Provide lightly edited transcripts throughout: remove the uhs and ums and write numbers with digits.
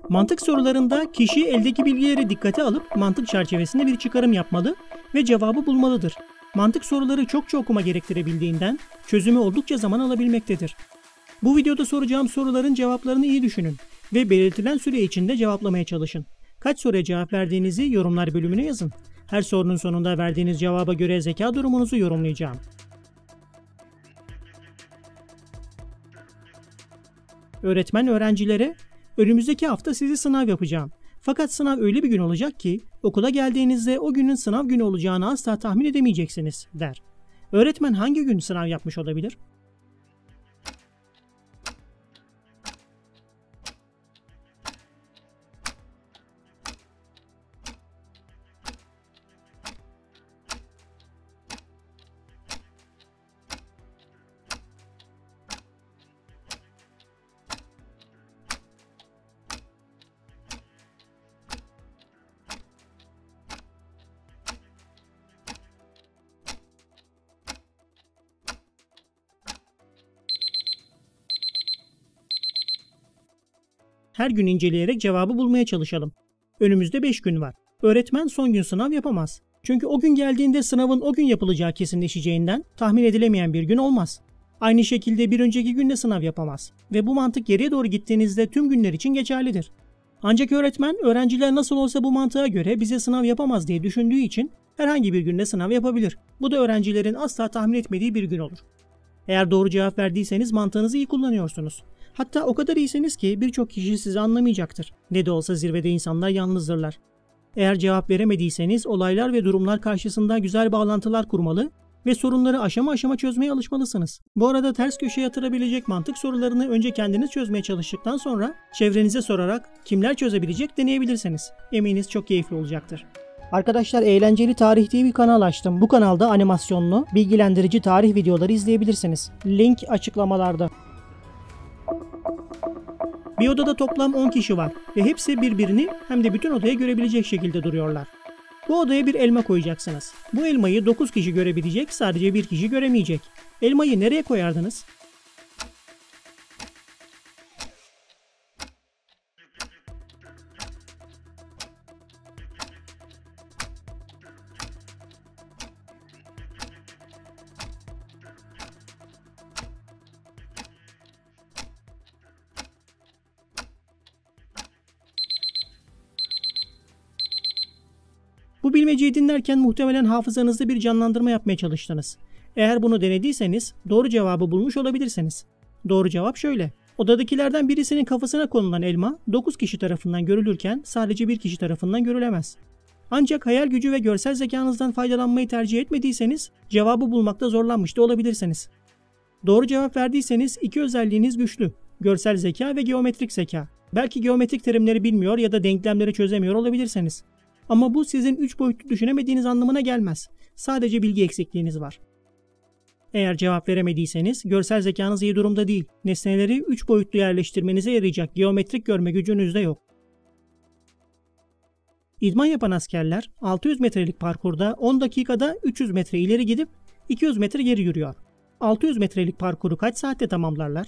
Mantık sorularında kişi eldeki bilgileri dikkate alıp mantık çerçevesinde bir çıkarım yapmalı ve cevabı bulmalıdır. Mantık soruları çokça okuma gerektirebildiğinden çözümü oldukça zaman alabilmektedir. Bu videoda soracağım soruların cevaplarını iyi düşünün ve belirtilen süre içinde cevaplamaya çalışın. Kaç soruya cevap verdiğinizi yorumlar bölümüne yazın. Her sorunun sonunda verdiğiniz cevaba göre zeka durumunuzu yorumlayacağım. Öğretmen öğrencilere, önümüzdeki hafta sizi sınav yapacağım. Fakat sınav öyle bir gün olacak ki okula geldiğinizde o günün sınav günü olacağını asla tahmin edemeyeceksiniz der. Öğretmen hangi gün sınav yapmış olabilir? Her gün inceleyerek cevabı bulmaya çalışalım. Önümüzde 5 gün var. Öğretmen son gün sınav yapamaz. Çünkü o gün geldiğinde sınavın o gün yapılacağı kesinleşeceğinden tahmin edilemeyen bir gün olmaz. Aynı şekilde bir önceki günde sınav yapamaz. Ve bu mantık geriye doğru gittiğinizde tüm günler için geçerlidir. Ancak öğretmen öğrenciler nasıl olsa bu mantığa göre bize sınav yapamaz diye düşündüğü için herhangi bir günde sınav yapabilir. Bu da öğrencilerin asla tahmin etmediği bir gün olur. Eğer doğru cevap verdiyseniz mantığınızı iyi kullanıyorsunuz. Hatta o kadar iyisiniz ki birçok kişi sizi anlamayacaktır. Ne de olsa zirvede insanlar yalnızdırlar. Eğer cevap veremediyseniz olaylar ve durumlar karşısında güzel bağlantılar kurmalı ve sorunları aşama aşama çözmeye alışmalısınız. Bu arada ters köşeye yatırabilecek mantık sorularını önce kendiniz çözmeye çalıştıktan sonra çevrenize sorarak kimler çözebilecek deneyebilirsiniz. Eminiz çok keyifli olacaktır. Arkadaşlar, Eğlenceli Tarih diye bir kanal açtım. Bu kanalda animasyonlu, bilgilendirici tarih videoları izleyebilirsiniz. Link açıklamalarda. Bir odada toplam 10 kişi var ve hepsi birbirini hem de bütün odaya görebilecek şekilde duruyorlar. Bu odaya bir elma koyacaksınız. Bu elmayı 9 kişi görebilecek, sadece bir kişi göremeyecek. Elmayı nereye koyardınız? Bu bilmeceyi dinlerken muhtemelen hafızanızda bir canlandırma yapmaya çalıştınız. Eğer bunu denediyseniz doğru cevabı bulmuş olabilirsiniz. Doğru cevap şöyle. Odadakilerden birisinin kafasına konulan elma 9 kişi tarafından görülürken sadece bir kişi tarafından görülemez. Ancak hayal gücü ve görsel zekanızdan faydalanmayı tercih etmediyseniz cevabı bulmakta zorlanmış da olabilirsiniz. Doğru cevap verdiyseniz iki özelliğiniz güçlü. Görsel zeka ve geometrik zeka. Belki geometrik terimleri bilmiyor ya da denklemleri çözemiyor olabilirsiniz. Ama bu sizin 3 boyutlu düşünemediğiniz anlamına gelmez. Sadece bilgi eksikliğiniz var. Eğer cevap veremediyseniz görsel zekanız iyi durumda değil. Nesneleri 3 boyutlu yerleştirmenize yarayacak geometrik görme gücünüz de yok. İdman yapan askerler 600 metrelik parkurda 10 dakikada 300 metre ileri gidip 200 metre geri yürüyor. 600 metrelik parkuru kaç saatte tamamlarlar?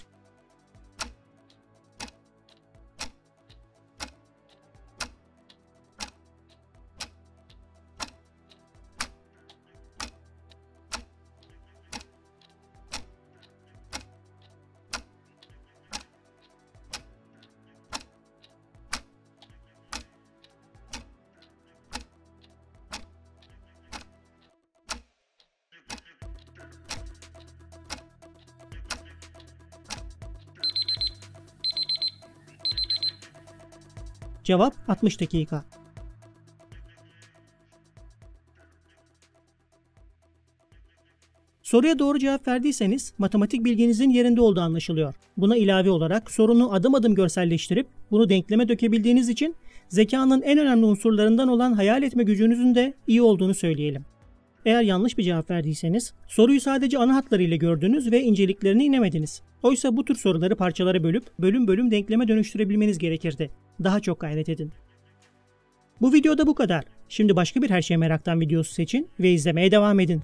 Cevap 60 dakika. Soruya doğru cevap verdiyseniz matematik bilginizin yerinde olduğu anlaşılıyor. Buna ilave olarak sorunu adım adım görselleştirip bunu denkleme dökebildiğiniz için zekanın en önemli unsurlarından olan hayal etme gücünüzün de iyi olduğunu söyleyelim. Eğer yanlış bir cevap verdiyseniz soruyu sadece ana hatlarıyla gördünüz ve inceliklerine inemediniz. Oysa bu tür soruları parçalara bölüp bölüm bölüm denkleme dönüştürebilmeniz gerekirdi. Daha çok gayret edin. Bu videoda bu kadar. Şimdi başka bir Her Şey Merak'tan videosu seçin ve izlemeye devam edin.